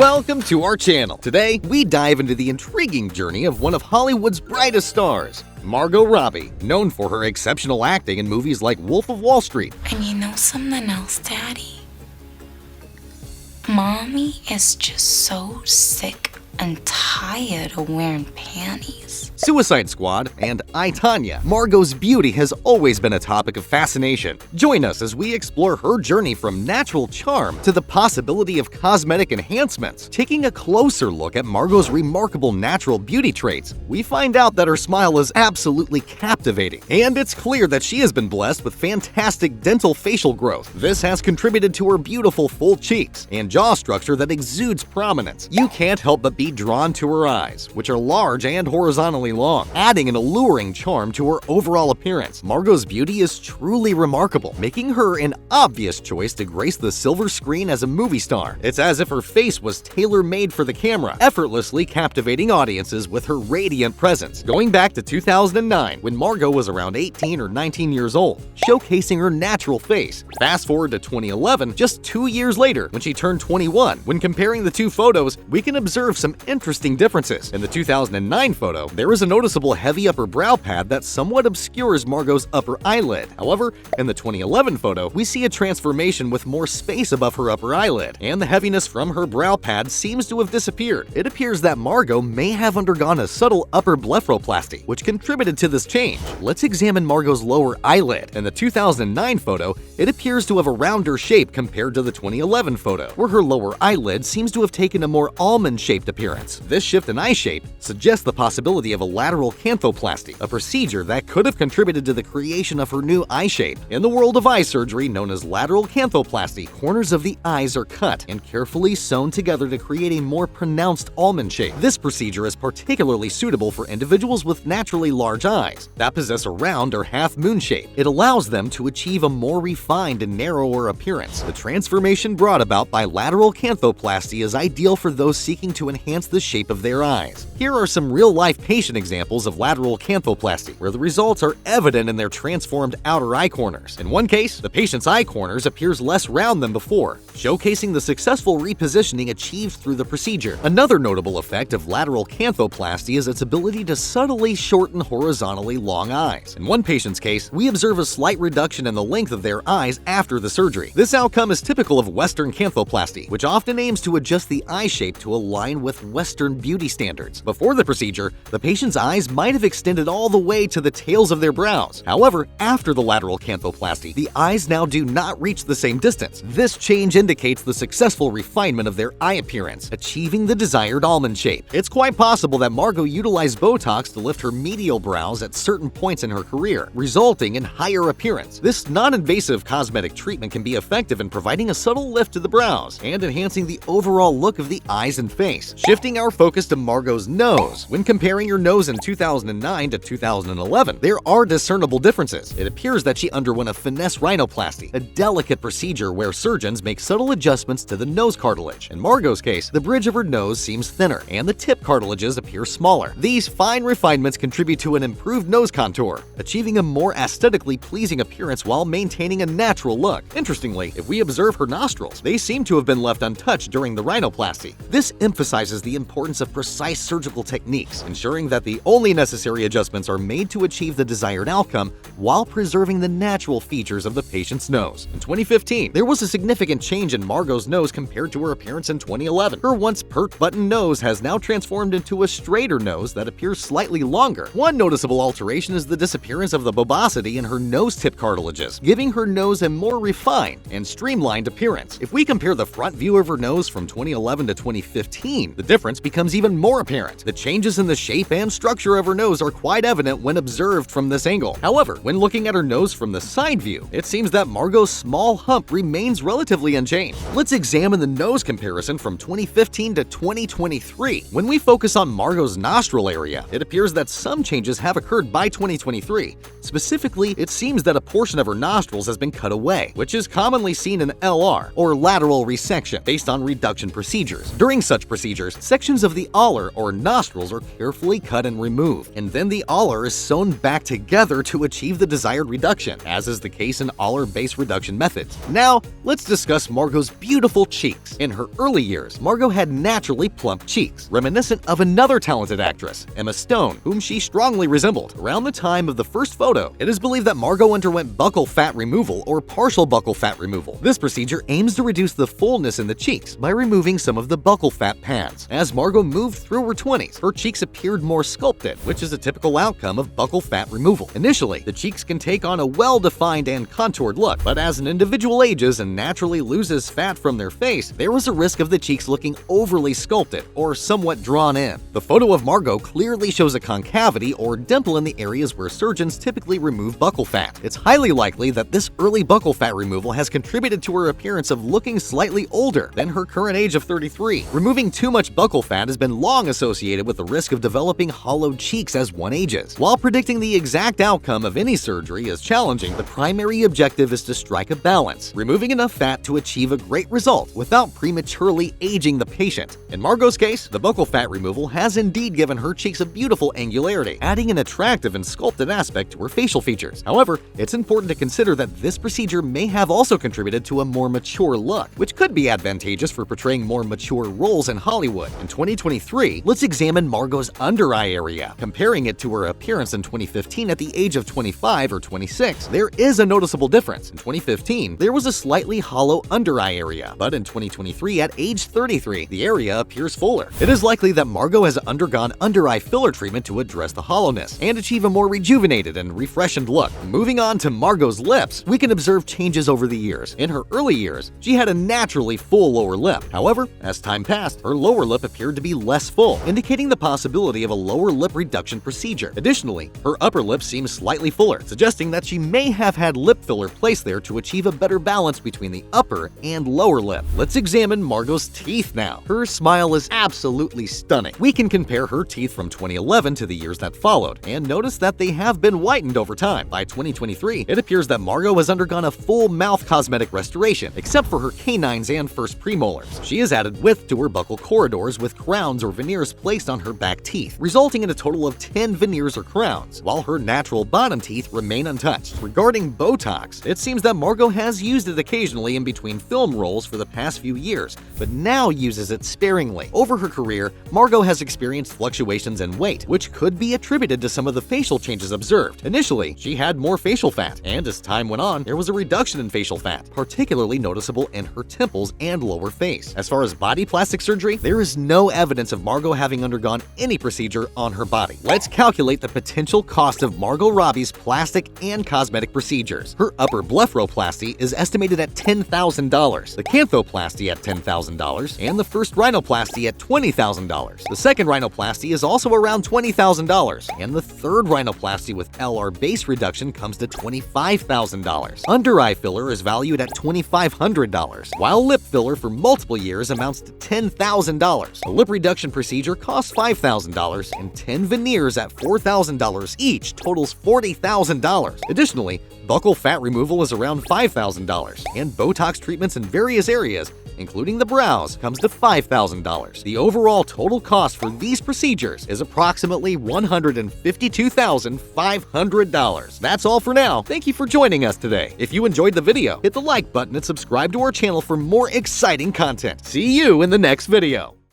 Welcome to our channel. Today, we dive into the intriguing journey of one of Hollywood's brightest stars, Margot Robbie, known for her exceptional acting in movies like Wolf of Wall Street. And you know something else, Daddy? Mommy is just so sick and tired of wearing panties. Suicide Squad, and I, Tonya. Margot's beauty has always been a topic of fascination. Join us as we explore her journey from natural charm to the possibility of cosmetic enhancements. Taking a closer look at Margot's remarkable natural beauty traits, we find out that her smile is absolutely captivating, and it's clear that she has been blessed with fantastic dental facial growth. This has contributed to her beautiful full cheeks and jaw structure that exudes prominence. You can't help but be drawn to her eyes, which are large and horizontally long, adding an alluring charm to her overall appearance. Margot's beauty is truly remarkable, making her an obvious choice to grace the silver screen as a movie star. It's as if her face was tailor-made for the camera, effortlessly captivating audiences with her radiant presence. Going back to 2009, when Margot was around 18 or 19 years old, showcasing her natural face. Fast forward to 2011, just 2 years later, when she turned 21. When comparing the two photos, we can observe some interesting differences. In the 2009 photo, there is a noticeable heavy upper brow pad that somewhat obscures Margot's upper eyelid. However, in the 2011 photo, we see a transformation with more space above her upper eyelid, and the heaviness from her brow pad seems to have disappeared. It appears that Margot may have undergone a subtle upper blepharoplasty, which contributed to this change. Let's examine Margot's lower eyelid. In the 2009 photo, it appears to have a rounder shape compared to the 2011 photo, where her lower eyelid seems to have taken a more almond-shaped appearance. This shift in eye shape suggests the possibility of a lateral canthoplasty, a procedure that could have contributed to the creation of her new eye shape. In the world of eye surgery known as lateral canthoplasty, corners of the eyes are cut and carefully sewn together to create a more pronounced almond shape. This procedure is particularly suitable for individuals with naturally large eyes that possess a round or half-moon shape. It allows them to achieve a more refined and narrower appearance. The transformation brought about by lateral canthoplasty is ideal for those seeking to enhance the shape of their eyes. Here are some real-life patient examples of lateral canthoplasty, where the results are evident in their transformed outer eye corners. In one case, the patient's eye corners appears less round than before, showcasing the successful repositioning achieved through the procedure. Another notable effect of lateral canthoplasty is its ability to subtly shorten horizontally long eyes. In one patient's case, we observe a slight reduction in the length of their eyes after the surgery. This outcome is typical of Western canthoplasty, which often aims to adjust the eye shape to align with Western beauty standards. Before the procedure, the patient's eyes might have extended all the way to the tails of their brows. However, after the lateral canthoplasty, the eyes now do not reach the same distance. This change indicates the successful refinement of their eye appearance, achieving the desired almond shape. It's quite possible that Margot utilized Botox to lift her medial brows at certain points in her career, resulting in higher appearance. This non-invasive cosmetic treatment can be effective in providing a subtle lift to the brows and enhancing the overall look of the eyes and face. Shifting our focus to Margot's nose. When comparing her nose in 2009 to 2011, there are discernible differences. It appears that she underwent a finesse rhinoplasty, a delicate procedure where surgeons make subtle adjustments to the nose cartilage. In Margot's case, the bridge of her nose seems thinner, and the tip cartilages appear smaller. These fine refinements contribute to an improved nose contour, achieving a more aesthetically pleasing appearance while maintaining a natural look. Interestingly, if we observe her nostrils, they seem to have been left untouched during the rhinoplasty. This emphasizes the importance of precise surgical techniques, ensuring that the only necessary adjustments are made to achieve the desired outcome while preserving the natural features of the patient's nose. In 2015, there was a significant change in Margot's nose compared to her appearance in 2011. Her once pert button nose has now transformed into a straighter nose that appears slightly longer. One noticeable alteration is the disappearance of the bulbosity in her nose tip cartilages, giving her nose a more refined and streamlined appearance. If we compare the front view of her nose from 2011 to 2015, the difference becomes even more apparent. The changes in the shape and structure of her nose are quite evident when observed from this angle. However, when looking at her nose from the side view, it seems that Margot's small hump remains relatively unchanged. Let's examine the nose comparison from 2015 to 2023. When we focus on Margot's nostril area, it appears that some changes have occurred by 2023. Specifically, it seems that a portion of her nostrils has been cut away, which is commonly seen in LR, or lateral resection, based on reduction procedures. During such procedures, sections of the oller or nostrils are carefully cut and removed, and then the oller is sewn back together to achieve the desired reduction, as is the case in oller-based reduction methods. Now, let's discuss Margot's beautiful cheeks. In her early years, Margot had naturally plump cheeks, reminiscent of another talented actress, Emma Stone, whom she strongly resembled. Around the time of the first photo, it is believed that Margot underwent buccal fat removal or partial buccal fat removal. This procedure aims to reduce the fullness in the cheeks by removing some of the buccal fat pads. As Margot moved through her 20s, her cheeks appeared more sculpted, which is a typical outcome of buccal fat removal. Initially, the cheeks can take on a well-defined and contoured look, but as an individual ages and naturally loses fat from their face, there was a risk of the cheeks looking overly sculpted or somewhat drawn in. The photo of Margot clearly shows a concavity or dimple in the areas where surgeons typically remove buccal fat. It's highly likely that this early buccal fat removal has contributed to her appearance of looking slightly older than her current age of 33. Removing too much buccal fat has been long associated with the risk of developing hollowed cheeks as one ages. While predicting the exact outcome of any surgery is challenging, the primary objective is to strike a balance, removing enough fat to achieve a great result without prematurely aging the patient. In Margot's case, the buccal fat removal has indeed given her cheeks a beautiful angularity, adding an attractive and sculpted aspect to her facial features. However, it's important to consider that this procedure may have also contributed to a more mature look, which could be advantageous for portraying more mature roles in Hollywood. In 2023, let's examine Margot's under eye area. Comparing it to her appearance in 2015 at the age of 25 or 26, there is a noticeable difference. In 2015, there was a slightly hollow under eye area, but in 2023, at age 33, the area appears fuller. It is likely that Margot has undergone under eye filler treatment to address the hollowness and achieve a more rejuvenated and refreshened look. Moving on to Margot's lips, we can observe changes over the years. In her early years, she had a naturally full lower lip. However, as time passed, her lower lip appeared to be less full, indicating the possibility of a lower lip reduction procedure. Additionally, her upper lip seems slightly fuller, suggesting that she may have had lip filler placed there to achieve a better balance between the upper and lower lip. Let's examine Margot's teeth now. Her smile is absolutely stunning. We can compare her teeth from 2011 to the years that followed, and notice that they have been whitened over time. By 2023, it appears that Margot has undergone a full mouth cosmetic restoration, except for her canines and first premolars. She has added width to her buccal corridors with crowns or veneers placed on her back teeth, resulting in a total of 10 veneers or crowns, while her natural bottom teeth remain untouched. Regarding Botox, it seems that Margot has used it occasionally in between film roles for the past few years, but now uses it sparingly. Over her career, Margot has experienced fluctuations in weight, which could be attributed to some of the facial changes observed. Initially, she had more facial fat, and as time went on, there was a reduction in facial fat, particularly noticeable in her temples and lower face. As far as body plastic surgery, there is no evidence of Margot having undergone any procedure on her body. Let's calculate the potential cost of Margot Robbie's plastic and cosmetic procedures. Her upper blepharoplasty is estimated at $10,000, the canthoplasty at $10,000, and the first rhinoplasty at $20,000. The second rhinoplasty is also around $20,000, and the third rhinoplasty with LR base reduction comes to $25,000. Under eye filler is valued at $2,500, while lip filler for multiple years amounts to $10,000. A lip reduction procedure costs $5,000, and 10 veneers at $4,000 each totals $40,000. Additionally, buccal fat removal is around $5,000, and Botox treatments in various areas, including the brows, comes to $5,000. The overall total cost for these procedures is approximately $152,500. That's all for now. Thank you for joining us today. If you enjoyed the video, hit the like button and subscribe to our channel for more exciting content. See you in the next video.